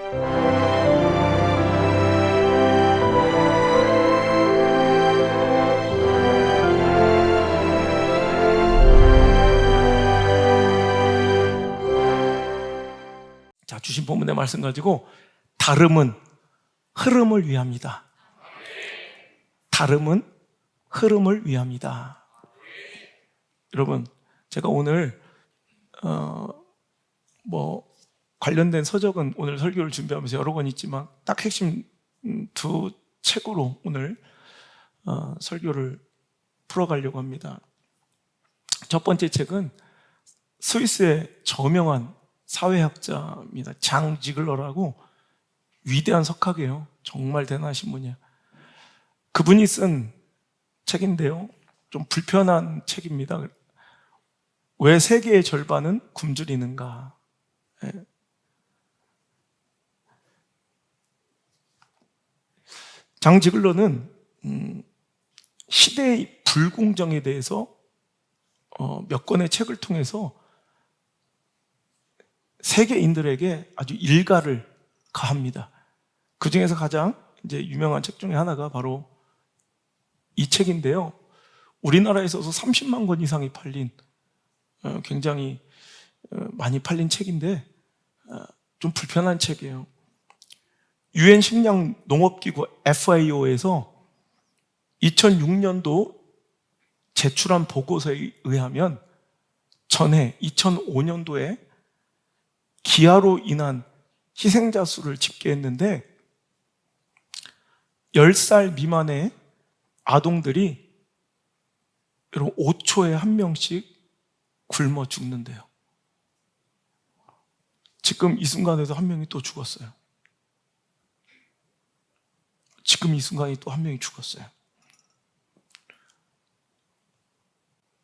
자, 주신 본문의 말씀 가지고 다름은 흐름을 위함이다. 다름은 흐름을 위함이다. 여러분, 제가 오늘 관련된 서적은 오늘 설교를 준비하면서 여러 권 있지만 딱 핵심 두 책으로 오늘 설교를 풀어가려고 합니다. 첫 번째 책은 스위스의 저명한 사회학자입니다. 장 지글러라고 위대한 석학이에요. 정말 대단하신 분이에요. 그분이 쓴 책인데요, 좀 불편한 책입니다. 왜 세계의 절반은 굶주리는가? 장 지글러는 시대의 불공정에 대해서 몇 권의 책을 통해서 세계인들에게 아주 일가를 가합니다. 그 중에서 가장 이제 유명한 책 중에 하나가 바로 이 책인데요. 우리나라에 있어서 30만 권 이상이 팔린 굉장히 많이 팔린 책인데 좀 불편한 책이에요. 유엔 식량 농업기구 FAO에서 2006년도 제출한 보고서에 의하면 전해 2005년도에 기아로 인한 희생자 수를 집계했는데 10살 미만의 아동들이 여러분 5초에 한 명씩 굶어 죽는데요. 지금 이 순간에도 한 명이 또 죽었어요. 지금 이 순간에 또 한 명이 죽었어요.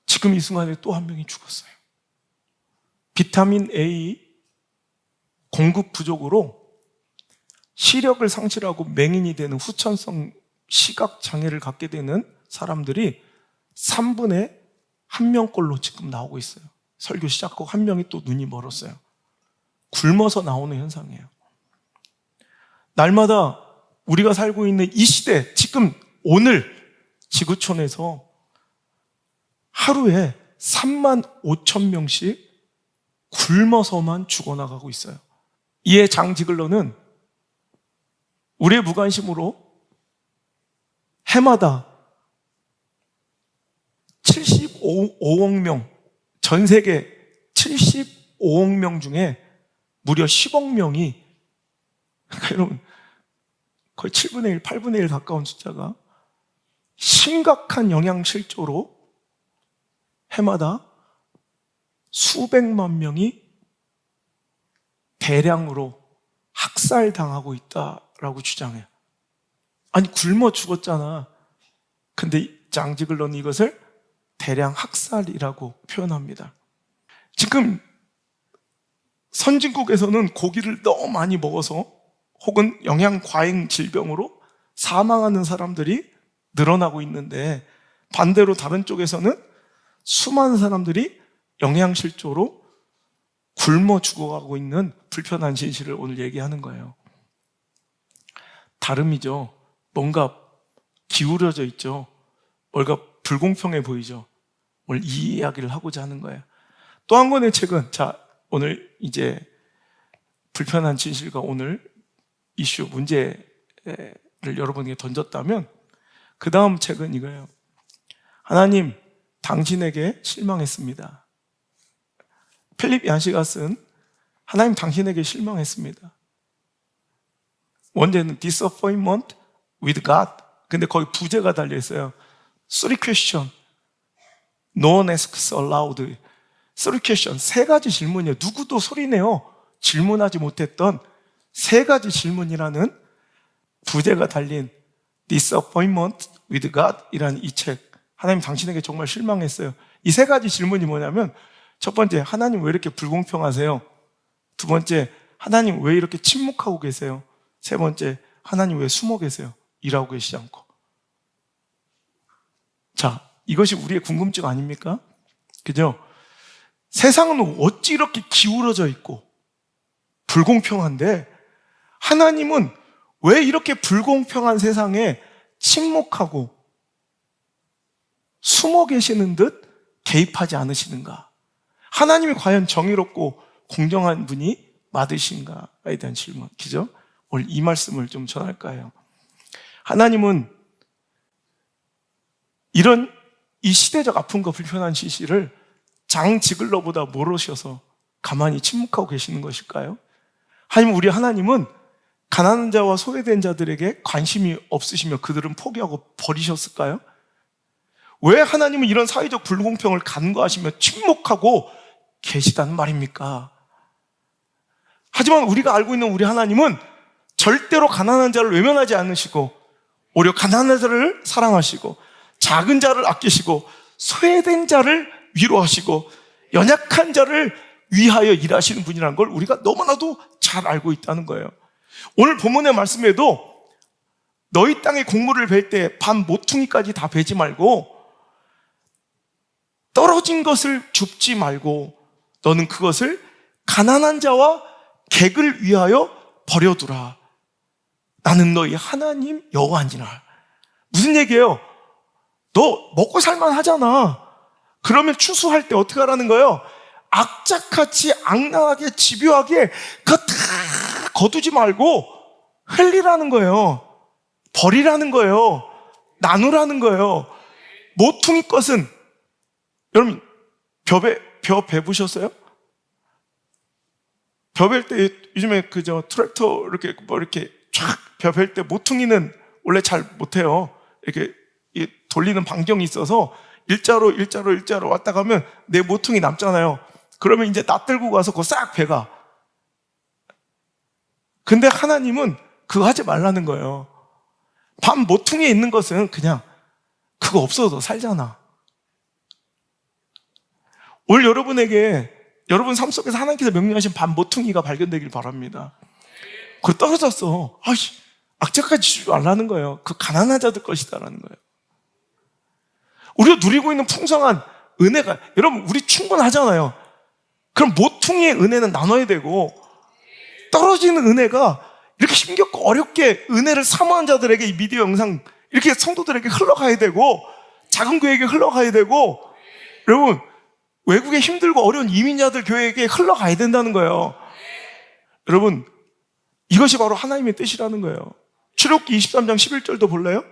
지금 이 순간에 또 한 명이 죽었어요. 비타민 A 공급 부족으로 시력을 상실하고 맹인이 되는 후천성 시각장애를 갖게 되는 사람들이 3분의 1명꼴로 지금 나오고 있어요. 설교 시작하고 한 명이 또 눈이 멀었어요. 굶어서 나오는 현상이에요. 날마다 우리가 살고 있는 이 시대, 지금 오늘 지구촌에서 하루에 3만 5천 명씩 굶어서만 죽어나가고 있어요. 이에 장 지글러는 우리의 무관심으로 해마다 75억 명, 전 세계 75억 명 중에 무려 10억 명이, 그러니까 여러분 거의 7분의 1, 8분의 1 가까운 숫자가 심각한 영양실조로 해마다 수백만 명이 대량으로 학살당하고 있다라고 주장해요. 아니 굶어 죽었잖아. 근데 장 지글러는 이것을 대량 학살이라고 표현합니다. 지금 선진국에서는 고기를 너무 많이 먹어서 혹은 영양과잉 질병으로 사망하는 사람들이 늘어나고 있는데 반대로 다른 쪽에서는 수많은 사람들이 영양실조로 굶어 죽어가고 있는 불편한 진실을 오늘 얘기하는 거예요. 다름이죠. 뭔가 기울어져 있죠. 뭔가 불공평해 보이죠. 오늘 이 이야기를 하고자 하는 거예요. 또 한 권의 책은, 자, 오늘 이제 불편한 진실과 오늘 이슈, 문제를 여러분에게 던졌다면 그 다음 책은 이거예요. 하나님, 당신에게 실망했습니다. 필립 야시가 쓴 하나님 당신에게 실망했습니다. 원제는 Disappointment with God. 근데 거기 부제가 달려있어요. Three question. No one asks aloud. Three question. 세 가지 질문이에요. 누구도 소리내어 질문하지 못했던 세 가지 질문이라는 부제가 달린 Disappointment with God 이라는 이 책. 하나님 당신에게 정말 실망했어요. 이 세 가지 질문이 뭐냐면, 첫 번째, 하나님 왜 이렇게 불공평하세요? 두 번째, 하나님 왜 이렇게 침묵하고 계세요? 세 번째, 하나님 왜 숨어 계세요? 일하고 계시지 않고. 자, 이것이 우리의 궁금증 아닙니까? 그죠? 세상은 어찌 이렇게 기울어져 있고 불공평한데 하나님은 왜 이렇게 불공평한 세상에 침묵하고 숨어 계시는 듯 개입하지 않으시는가? 하나님이 과연 정의롭고 공정한 분이 맞으신가에 대한 질문, 그죠? 오늘 이 말씀을 좀 전할까 해요. 하나님은 이런 이 시대적 아픔과 불편한 시시를 장지글러보다 모르셔서 가만히 침묵하고 계시는 것일까요? 아니면 우리 하나님은 가난한 자와 소외된 자들에게 관심이 없으시며 그들은 포기하고 버리셨을까요? 왜 하나님은 이런 사회적 불공평을 간과하시며 침묵하고 계시다는 말입니까? 하지만 우리가 알고 있는 우리 하나님은 절대로 가난한 자를 외면하지 않으시고 오히려 가난한 자를 사랑하시고 작은 자를 아끼시고 소외된 자를 위로하시고 연약한 자를 위하여 일하시는 분이라는 걸 우리가 너무나도 잘 알고 있다는 거예요. 오늘 본문의 말씀에도 너희 땅에 곡물을 벨 때 반 모퉁이까지 다 베지 말고 떨어진 것을 줍지 말고 너는 그것을 가난한 자와 객을 위하여 버려두라. 나는 너희 하나님 여호와니라. 무슨 얘기예요? 너 먹고 살만 하잖아. 그러면 추수할 때 어떻게 하라는 거예요? 악착같이 악랄하게 집요하게 그거 다 거두지 말고 흘리라는 거예요. 버리라는 거예요. 나누라는 거예요. 모퉁이 것은 여러분 벼 베부셨어요? 벼 벨 때 요즘에 그저 트랙터 이렇게 쫙 벼 벨 때 모퉁이는 원래 잘 못해요. 이렇게 돌리는 반경이 있어서 일자로 왔다 가면 내 모퉁이 남잖아요. 그러면 이제 나 들고 가서 그거 싹 베가. 근데 하나님은 그거 하지 말라는 거예요. 반 모퉁이에 있는 것은 그냥 그거 없어도 살잖아. 오늘 여러분에게 여러분 삶 속에서 하나님께서 명령하신 반 모퉁이가 발견되길 바랍니다. 그거 떨어졌어. 아이씨, 악착같이 주지 말라는 거예요. 그 가난한 자들 것이다라는 거예요. 우리가 누리고 있는 풍성한 은혜가, 여러분 우리 충분하잖아요. 그럼 모퉁이의 은혜는 나눠야 되고 떨어지는 은혜가 이렇게 힘겹고 어렵게 은혜를 사모한 자들에게 이 미디어 영상 이렇게 성도들에게 흘러가야 되고 작은 교회에게 흘러가야 되고 여러분 외국에 힘들고 어려운 이민자들 교회에게 흘러가야 된다는 거예요. 여러분 이것이 바로 하나님의 뜻이라는 거예요. 출애굽기 23장 11절도 볼래요?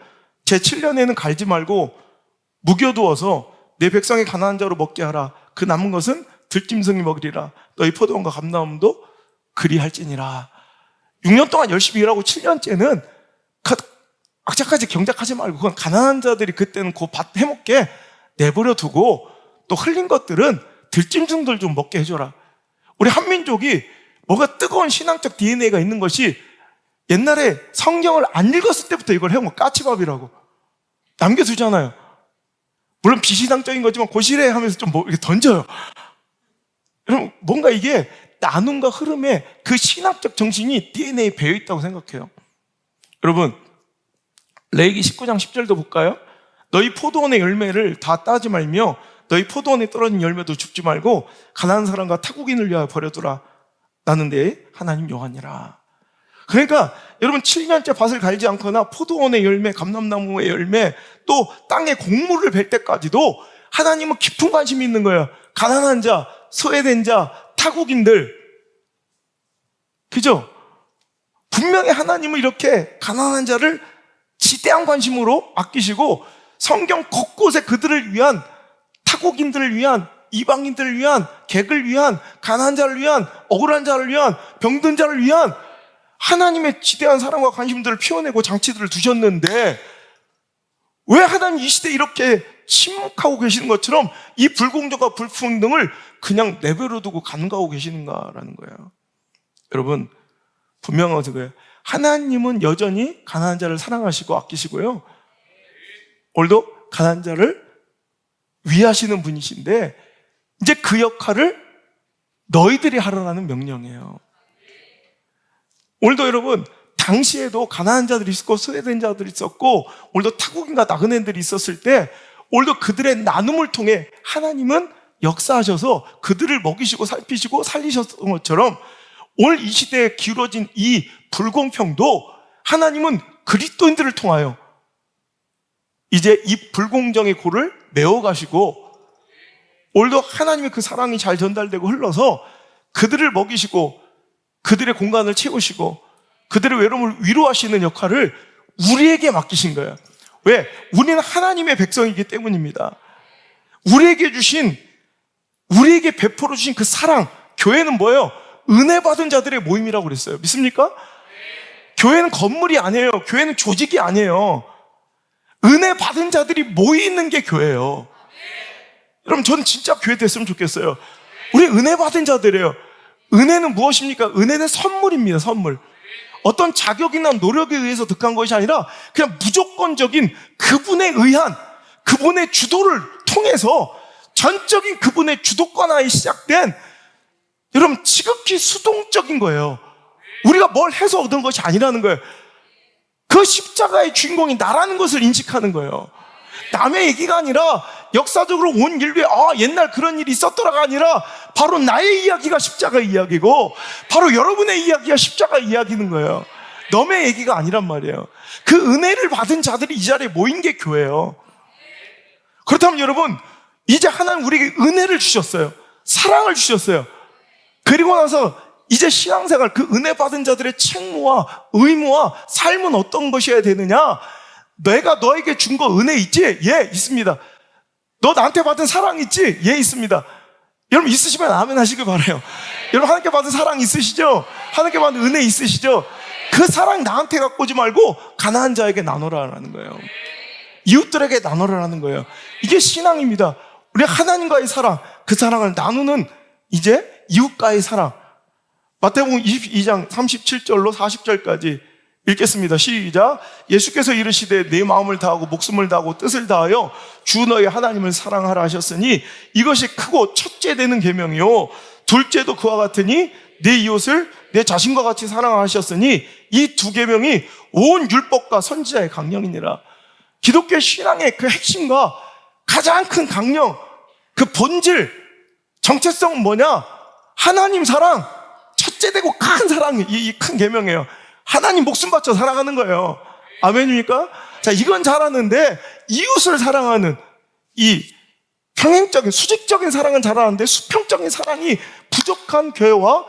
제7년에는 갈지 말고 묵여두어서 내 백성의 가난한 자로 먹게 하라. 그 남은 것은 들짐승이 먹으리라. 너희 포도원과 감나무도 그리할지니라. 6년 동안 열심히 일하고 7년째는 악착같이 경작하지 말고 그건 가난한 자들이 그때는 그 밭 해먹게 내버려 두고 또 흘린 것들은 들짐승들 좀 먹게 해줘라. 우리 한민족이 뭔가 뜨거운 신앙적 DNA가 있는 것이 옛날에 성경을 안 읽었을 때부터 이걸 해온 거 까치밥이라고 남겨두잖아요. 물론 비신앙적인 거지만 고시래 하면서 좀 뭐 이렇게 던져요. 여러분 뭔가 이게 나눔과 흐름에 그 신학적 정신이 DNA에 배어있다고 생각해요. 여러분 레위기 19장 10절도 볼까요? 너희 포도원의 열매를 다 따지 말며 너희 포도원에 떨어진 열매도 줍지 말고 가난한 사람과 타국인을 위하여 버려두라. 나는 내 하나님 여호와니라. 그러니까 여러분 7년째 밭을 갈지 않거나 포도원의 열매, 감람나무의 열매, 또 땅에 곡물을 벨 때까지도 하나님은 깊은 관심이 있는 거예요. 가난한 자, 소외된 자, 타국인들. 그죠? 분명히 하나님은 이렇게 가난한 자를 지대한 관심으로 아끼시고 성경 곳곳에 그들을 위한, 타국인들을 위한, 이방인들을 위한, 객을 위한, 가난한 자를 위한, 억울한 자를 위한, 병든 자를 위한 하나님의 지대한 사랑과 관심들을 피워내고 장치들을 두셨는데 왜 하나님 이 시대에 이렇게 침묵하고 계시는 것처럼 이 불공정과 불평등을 그냥 내버려 두고 간과하고 계시는가라는 거예요. 여러분 분명한 거예요. 하나님은 여전히 가난한 자를 사랑하시고 아끼시고요. 오늘도 가난한 자를 위하시는 분이신데 이제 그 역할을 너희들이 하라는 명령이에요. 오늘도 여러분 당시에도 가난한 자들이 있었고 소외된 자들이 있었고 오늘도 타국인과 나그네들이 있었을 때 오늘도 그들의 나눔을 통해 하나님은 역사하셔서 그들을 먹이시고 살피시고 살리셨던 것처럼 오늘 이 시대에 기울어진 이 불공평도 하나님은 그리스도인들을 통하여 이제 이 불공정의 골을 메워가시고, 오늘도 하나님의 그 사랑이 잘 전달되고 흘러서 그들을 먹이시고 그들의 공간을 채우시고 그들의 외로움을 위로하시는 역할을 우리에게 맡기신 거예요. 왜? 우리는 하나님의 백성이기 때문입니다. 우리에게 베풀어 주신 그 사랑, 교회는 뭐예요? 은혜 받은 자들의 모임이라고 그랬어요. 믿습니까? 교회는 건물이 아니에요. 교회는 조직이 아니에요. 은혜 받은 자들이 모이는 게 교회예요. 여러분, 저는 진짜 교회 됐으면 좋겠어요. 우리 은혜 받은 자들이에요. 은혜는 무엇입니까? 은혜는 선물입니다. 선물. 어떤 자격이나 노력에 의해서 득한 것이 아니라 그냥 무조건적인 그분에 의한, 그분의 주도를 통해서 전적인 그분의 주도권 하에 시작된, 여러분, 지극히 수동적인 거예요. 우리가 뭘 해서 얻은 것이 아니라는 거예요. 그 십자가의 주인공이 나라는 것을 인식하는 거예요. 남의 얘기가 아니라 역사적으로 온 인류에 옛날 그런 일이 있었더라가 아니라 바로 나의 이야기가 십자가 이야기고 바로 여러분의 이야기가 십자가 이야기는 거예요. 남의 얘기가 아니란 말이에요. 그 은혜를 받은 자들이 이 자리에 모인 게 교회예요. 그렇다면 여러분, 이제 하나님 우리에게 은혜를 주셨어요. 사랑을 주셨어요. 그리고 나서 이제 신앙생활, 그 은혜 받은 자들의 책무와 의무와 삶은 어떤 것이어야 되느냐? 내가 너에게 준 거 은혜 있지? 예, 있습니다. 너 나한테 받은 사랑 있지? 예, 있습니다. 여러분, 있으시면 아멘 하시길 바라요. 여러분, 하나님께 받은 사랑 있으시죠? 하나님께 받은 은혜 있으시죠? 그 사랑 나한테 갖고 오지 말고 가난한 자에게 나눠라라는 거예요. 이웃들에게 나눠라라는 거예요. 이게 신앙입니다. 우리 하나님과의 사랑, 그 사랑을 나누는 이제 이웃과의 사랑. 마태복음 22장 37절로 40절까지 읽겠습니다. 시작. 예수께서 이르시되 내 마음을 다하고 목숨을 다하고 뜻을 다하여 주 너희 하나님을 사랑하라 하셨으니 이것이 크고 첫째 되는 계명이요 둘째도 그와 같으니 내 이웃을 내 자신과 같이 사랑하라 하셨으니 이 두 계명이 온 율법과 선지자의 강령이니라. 기독교 신앙의 그 핵심과 가장 큰 강령, 그 본질, 정체성은 뭐냐? 하나님 사랑, 첫째 되고 큰 사랑이 이 큰 계명이에요. 하나님 목숨 바쳐 사랑하는 거예요. 아멘입니까? 자, 이건 잘하는데 이웃을 사랑하는 이 평행적인, 수직적인 사랑은 잘하는데 수평적인 사랑이 부족한 교회와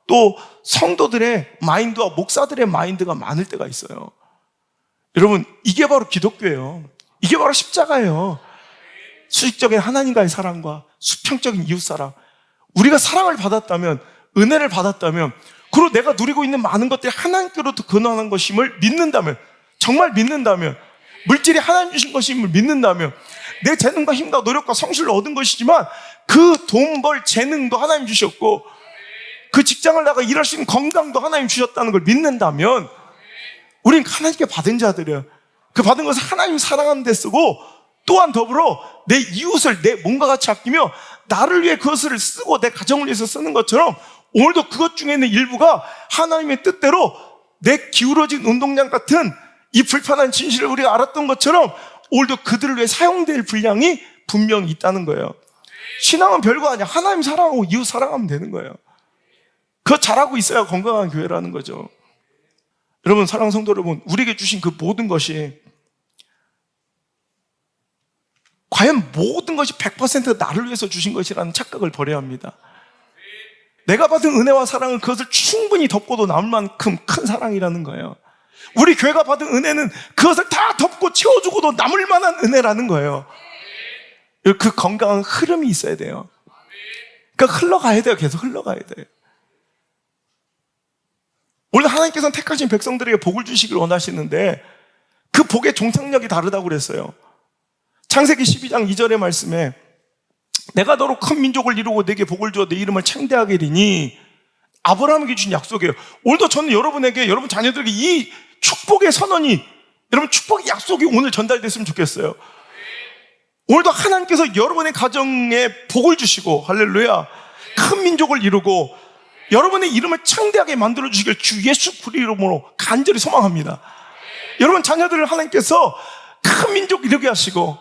또 성도들의 마인드와 목사들의 마인드가 많을 때가 있어요. 여러분, 이게 바로 기독교예요. 이게 바로 십자가예요. 수직적인 하나님과의 사랑과 수평적인 이웃 사랑. 우리가 사랑을 받았다면, 은혜를 받았다면, 그리고 내가 누리고 있는 많은 것들이 하나님께로부터 근원한 것임을 믿는다면, 정말 믿는다면, 물질이 하나님 주신 것임을 믿는다면, 내 재능과 힘과 노력과 성실을 얻은 것이지만 그 돈 벌 재능도 하나님 주셨고 그 직장을 나가 일할 수 있는 건강도 하나님 주셨다는 걸 믿는다면 우린 하나님께 받은 자들이에요. 그 받은 것을 하나님 사랑하는 데 쓰고 또한 더불어 내 이웃을 내 몸과 같이 아끼며 나를 위해 그것을 쓰고 내 가정을 위해서 쓰는 것처럼 오늘도 그것 중에 있는 일부가 하나님의 뜻대로 내 기울어진 운동장 같은 이 불편한 진실을 우리가 알았던 것처럼 오늘도 그들을 위해 사용될 분량이 분명히 있다는 거예요. 신앙은 별거 아니야. 하나님 사랑하고 이웃 사랑하면 되는 거예요. 그거 잘하고 있어야 건강한 교회라는 거죠. 여러분, 사랑하는 성도 여러분, 우리에게 주신 그 모든 것이 과연 모든 것이 100% 나를 위해서 주신 것이라는 착각을 버려야 합니다. 내가 받은 은혜와 사랑은 그것을 충분히 덮고도 남을 만큼 큰 사랑이라는 거예요. 우리 교회가 받은 은혜는 그것을 다 덮고 채워주고도 남을 만한 은혜라는 거예요. 그 건강한 흐름이 있어야 돼요. 그러니까 흘러가야 돼요. 계속 흘러가야 돼요. 원래 하나님께서는 택하신 백성들에게 복을 주시길 원하시는데 그 복의 종착역이 다르다고 그랬어요. 창세기 12장 2절의 말씀에 내가 너로 큰 민족을 이루고 내게 복을 주어 내 이름을 창대하게 하리니 아브라함에게 주신 약속이에요. 오늘도 저는 여러분에게, 여러분 자녀들에게 이 축복의 선언이, 여러분 축복의 약속이 오늘 전달됐으면 좋겠어요. 오늘도 하나님께서 여러분의 가정에 복을 주시고, 할렐루야, 큰 민족을 이루고 여러분의 이름을 창대하게 만들어 주시길 주 예수 그리스도 이름으로 간절히 소망합니다. 여러분 자녀들을 하나님께서 큰 민족 이루게 하시고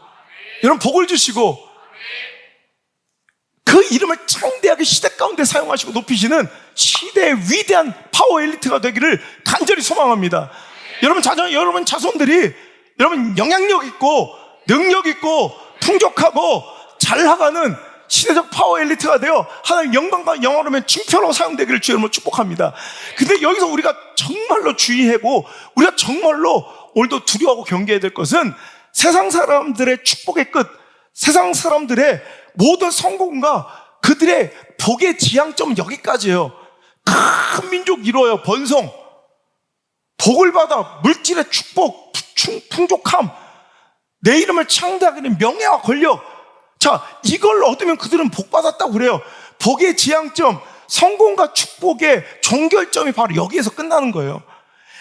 여러분 복을 주시고 그 그 이름을 창대하게 시대 가운데 사용하시고 높이시는 시대의 위대한 파워 엘리트가 되기를 간절히 소망합니다. 여러분 자손들이 여러분 영향력 있고 능력 있고 풍족하고 잘 나가는 시대적 파워 엘리트가 되어 하나님 영광과 영화로면 징표로 사용되기를 주 여러분을 축복합니다. 근데 여기서 우리가 정말로 주의하고 우리가 정말로 오늘도 두려워하고 경계해야 될 것은 세상 사람들의 축복의 끝, 세상 사람들의 모든 성공과 그들의 복의 지향점은 여기까지예요. 큰 민족 이루어요. 번성, 복을 받아 물질의 축복, 풍족함, 내 이름을 창대하게 된 명예와 권력. 자, 이걸 얻으면 그들은 복 받았다고 그래요. 복의 지향점, 성공과 축복의 종결점이 바로 여기에서 끝나는 거예요.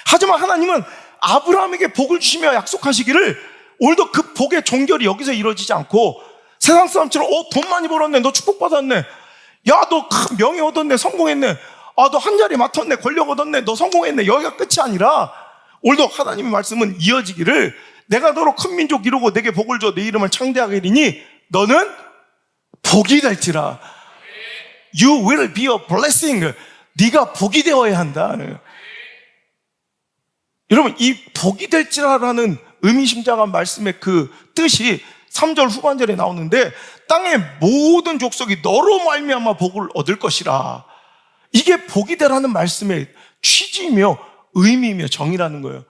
하지만 하나님은 아브라함에게 복을 주시며 약속하시기를 오늘도 그 복의 종결이 여기서 이루어지지 않고 세상 사람처럼 돈 많이 벌었네, 너 축복받았네, 야 너 큰 명예 얻었네, 성공했네, 너 한 자리 맡았네, 권력 얻었네, 너 성공했네, 여기가 끝이 아니라 오늘도 하나님의 말씀은 이어지기를 내가 너로 큰 민족 이루고 내게 복을 줘 내 이름을 창대하게 하리니 너는 복이 될지라. You will be a blessing. 네가 복이 되어야 한다. 여러분, 이 복이 될지라라는 의미심장한 말씀의 그 뜻이 3절 후반절에 나오는데 땅의 모든 족속이 너로 말미암아 복을 얻을 것이라. 이게 복이 되라는 말씀의 취지이며 의미이며 정의라는 거예요.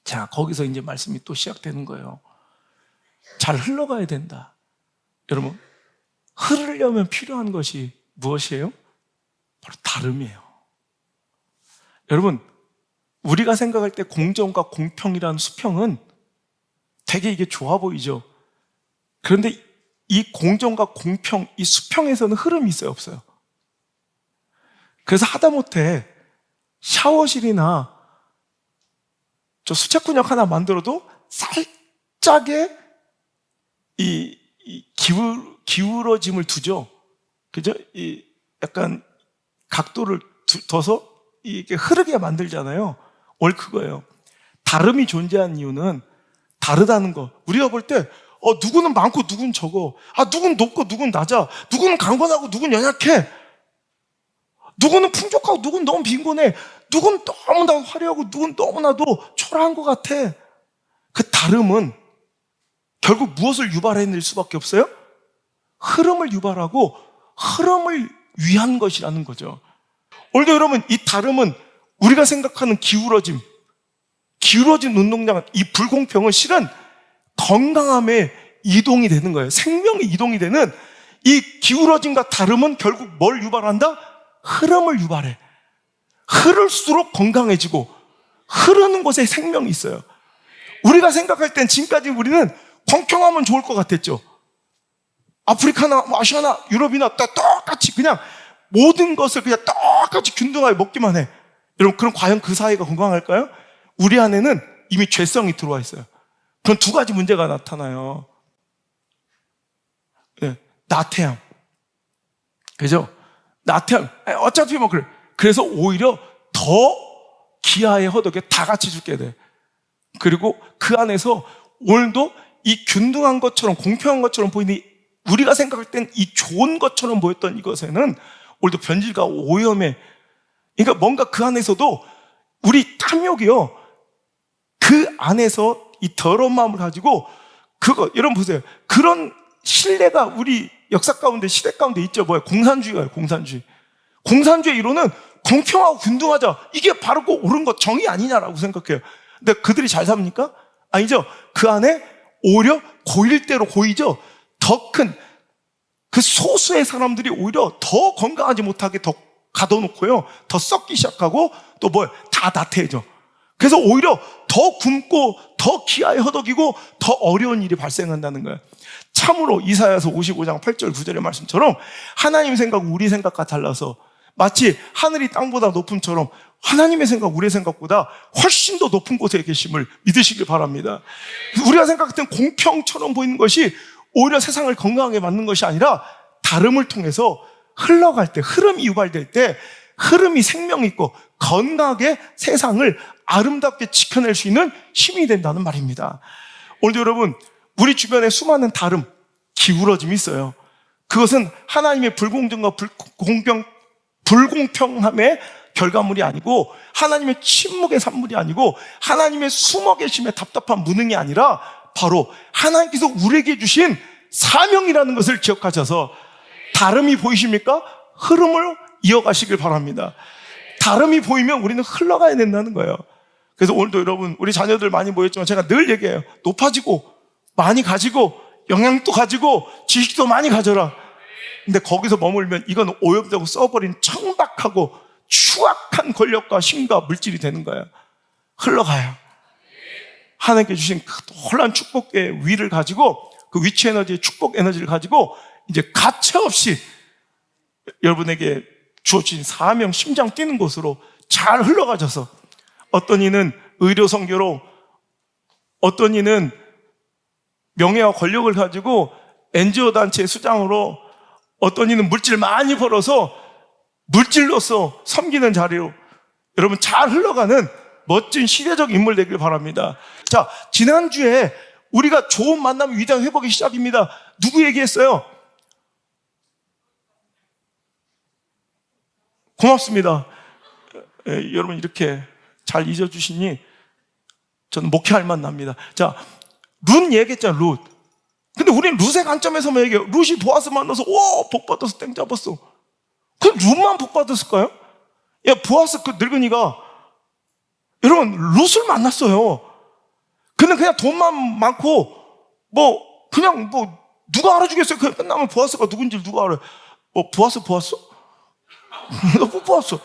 자, 거기서 이제 말씀이 또 시작되는 거예요. 잘 흘러가야 된다. 여러분, 흐르려면 필요한 것이 무엇이에요? 바로 다름이에요. 여러분, 우리가 생각할 때 공정과 공평이라는 수평은 되게 이게 좋아 보이죠. 그런데 이 공정과 공평, 이 수평에서는 흐름이 있어요, 없어요? 그래서 하다못해 샤워실이나 저 수채꾼역 하나 만들어도 살짝의 이 기울어짐을 두죠. 그죠? 이 약간 각도를 둬서 이게 흐르게 만들잖아요. 오늘 그거예요. 다름이 존재하는 이유는 다르다는 거. 우리가 볼 때, 누구는 많고 누구는 적어. 누구는 높고 누구는 낮아. 누구는 강건하고 누구는 연약해. 누구는 풍족하고 누구는 너무 빈곤해. 누구는 너무나도 화려하고 누구는 너무나도 초라한 것 같아. 그 다름은 결국 무엇을 유발해낼 수밖에 없어요? 흐름을 유발하고 흐름을 위한 것이라는 거죠. 오늘도 여러분, 이 다름은 우리가 생각하는 기울어진 운동장, 이 불공평은 실은 건강함의 이동이 되는 거예요. 생명의 이동이 되는 이 기울어짐과 다름은 결국 뭘 유발한다? 흐름을 유발해. 흐를수록 건강해지고 흐르는 곳에 생명이 있어요. 우리가 생각할 땐 지금까지 우리는 공평하면 좋을 것 같았죠. 아프리카나 아시아나 유럽이나 다 똑같이 그냥 모든 것을 그냥 똑같이 균등하게 먹기만 해. 여러분, 그럼 과연 그 사회가 건강할까요? 우리 안에는 이미 죄성이 들어와 있어요. 그럼 두 가지 문제가 나타나요. 나태함. 그죠? 나태함. 어차피 뭐 그래. 그래서 오히려 더 기아에 허덕에 다 같이 죽게 돼. 그리고 그 안에서 오늘도 이 균등한 것처럼 공평한 것처럼 보이는 우리가 생각할 땐 이 좋은 것처럼 보였던 이것에는 오늘도 변질과 오염에, 그러니까 뭔가 그 안에서도 우리 탐욕이요, 그 안에서 이 더러운 마음을 가지고 여러분 보세요. 그런 신뢰가 우리 역사 가운데, 시대 가운데 있죠. 뭐예요? 공산주의가요. 공산주의 이론은 공평하고 균등하자, 이게 바로 옳은 것, 정의 아니냐라고 생각해요. 근데 그들이 잘 삽니까? 아니죠. 그 안에 오히려 고일 대로 고이죠. 더 큰 그 소수의 사람들이 오히려 더 건강하지 못하게 더 가둬놓고요, 더 썩기 시작하고 또 다 나태해져. 그래서 오히려 더 굶고 더 기아에 허덕이고 더 어려운 일이 발생한다는 거예요. 참으로 이사야서 55장 8절 9절의 말씀처럼 하나님 생각 우리 생각과 달라서 마치 하늘이 땅보다 높음처럼 하나님의 생각 우리의 생각보다 훨씬 더 높은 곳에 계심을 믿으시길 바랍니다. 우리가 생각했던 공평처럼 보이는 것이 오히려 세상을 건강하게 만드는 것이 아니라 다름을 통해서 흘러갈 때, 흐름이 유발될 때 흐름이 생명 있고 건강하게 세상을 아름답게 지켜낼 수 있는 힘이 된다는 말입니다. 오늘도 여러분, 우리 주변에 수많은 다름, 기울어짐이 있어요. 그것은 하나님의 불공정과 불공평함의 결과물이 아니고, 하나님의 침묵의 산물이 아니고, 하나님의 숨어 계심의 답답한 무능이 아니라 바로 하나님께서 우리에게 주신 사명이라는 것을 기억하셔서, 다름이 보이십니까? 흐름을 이어가시길 바랍니다. 다름이 보이면 우리는 흘러가야 된다는 거예요. 그래서 오늘도 여러분, 우리 자녀들 많이 모였지만 제가 늘 얘기해요. 높아지고 많이 가지고 영향도 가지고 지식도 많이 가져라. 근데 거기서 머물면 이건 오염되고 썩어버린 청박하고 추악한 권력과 힘과 물질이 되는 거예요. 흘러가요. 하나님께 주신 그 놀라운 축복의 위를 가지고, 그 위치 에너지의 축복 에너지를 가지고 이제 가차없이 여러분에게 주어진 사명, 심장 뛰는 곳으로 잘 흘러가셔서, 어떤 이는 의료 선교로, 어떤 이는 명예와 권력을 가지고 NGO 단체의 수장으로, 어떤 이는 물질 많이 벌어서 물질로서 섬기는 자리로 여러분 잘 흘러가는 멋진 시대적 인물 되길 바랍니다. 자, 지난주에 우리가 좋은 만남 위대한 회복의 시작입니다. 누구 얘기했어요? 고맙습니다. 여러분 이렇게 잘 잊어주시니 저는 목회할 만 납니다. 자, 룻 얘기했잖아, 룻. 근데 우리는 룻의 관점에서만 얘기해요. 룻이 보아스 만나서 복 받아서 땡 잡았어. 그럼 룻만 복 받았을까요? 야, 보아스 그 늙은이가, 여러분, 룻을 만났어요. 근데 그냥 돈만 많고 그냥 누가 알아주겠어요? 그냥 끝나면 보아스가 누군지 누가 알아요? 보아스? 너 못 보았어.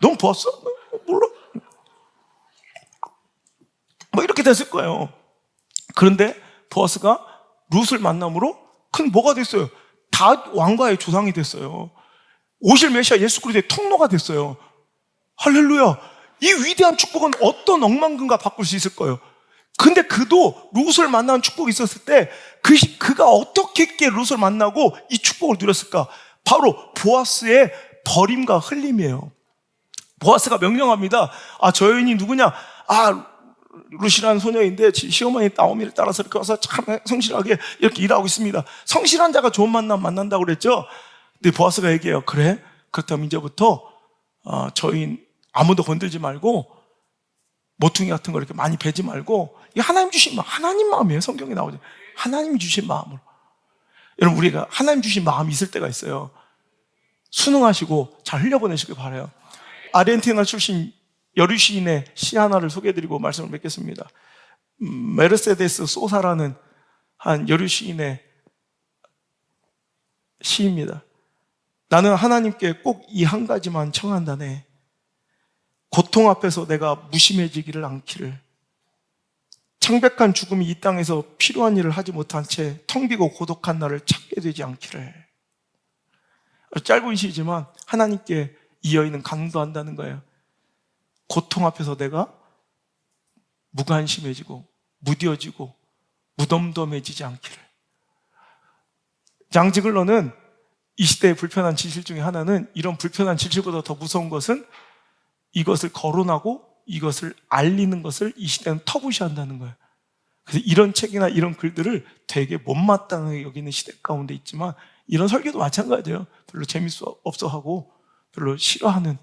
넌 보았어? 몰라. 이렇게 됐을 거예요. 그런데 보아스가 룻을 만남으로 큰 뭐가 됐어요? 다 왕과의 조상이 됐어요. 오실 메시아 예수 그리스도의 통로가 됐어요. 할렐루야. 이 위대한 축복은 어떤 억만금과 바꿀 수 있을 거예요. 근데 그도 룻을 만나는 축복이 있었을 때 그가 어떻게 룻을 만나고 이 축복을 누렸을까? 바로 보아스의 버림과 흘림이에요. 보아스가 명령합니다. 저 여인이 누구냐? 룻이라는 소녀인데 시어머니 나오미를 따라서 이렇게 와서 참 성실하게 이렇게 일하고 있습니다. 성실한 자가 좋은 만남 만난다고 그랬죠? 근데 보아스가 얘기해요. 그래? 그렇다면 이제부터 저 여인 아무도 건들지 말고, 모퉁이 같은 거 이렇게 많이 베지 말고, 이게 하나님 주신 마음, 하나님 마음이에요. 성경에 나오죠. 하나님이 주신 마음으로. 여러분, 우리가 하나님 주신 마음이 있을 때가 있어요. 순응하시고 잘 흘려보내시길 바라요. 아르헨티나 출신 여류 시인의 시 하나를 소개해드리고 말씀을 맺겠습니다. 메르세데스 소사라는 한 여류 시인의 시입니다. 나는 하나님께 꼭 이 한 가지만 청한다네. 고통 앞에서 내가 무심해지기를 않기를. 창백한 죽음이 이 땅에서 필요한 일을 하지 못한 채 텅 비고 고독한 나를 찾게 되지 않기를. 짧은 시지만 하나님께 이 여인은 강도한다는 거예요. 고통 앞에서 내가 무관심해지고 무뎌지고 무덤덤해지지 않기를. 장지글러는 이 시대의 불편한 진실 중에 하나는, 이런 불편한 진실보다 더 무서운 것은 이것을 거론하고 이것을 알리는 것을 이 시대는 터부시한다는 거예요. 그래서 이런 책이나 이런 글들을 되게 못마땅하게 여기는 시대 가운데 있지만, 이런 설교도 마찬가지예요. 별로 재밌어 없어 하고 별로 싫어하는,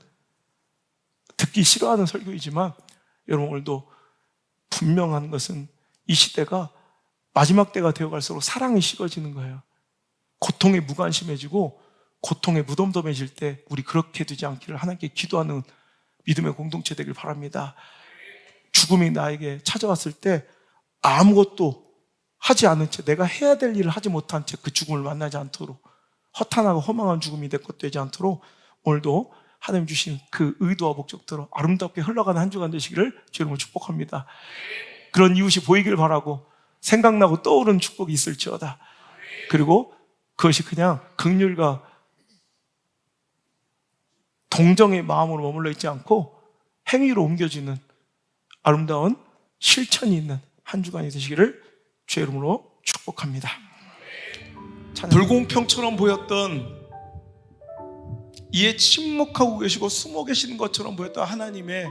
듣기 싫어하는 설교이지만, 여러분 오늘도 분명한 것은 이 시대가 마지막 때가 되어갈수록 사랑이 식어지는 거예요. 고통에 무관심해지고 고통에 무덤덤해질 때 우리 그렇게 되지 않기를 하나님께 기도하는 믿음의 공동체 되길 바랍니다. 죽음이 나에게 찾아왔을 때 아무것도 하지 않은 채, 내가 해야 될 일을 하지 못한 채 그 죽음을 만나지 않도록, 허탄하고 허망한 죽음이 내 것 되지 않도록 오늘도 하나님 주신 그 의도와 목적대로 아름답게 흘러가는 한 주간 되시기를 주님을 축복합니다. 그런 이웃이 보이길 바라고, 생각나고 떠오르는 축복이 있을지어다. 그리고 그것이 그냥 긍휼과 동정의 마음으로 머물러 있지 않고 행위로 옮겨지는 아름다운 실천이 있는 한 주간이 되시기를 주의 이름으로 축복합니다. 불공평처럼 보였던, 이에 침묵하고 계시고 숨어 계시는 것처럼 보였던 하나님의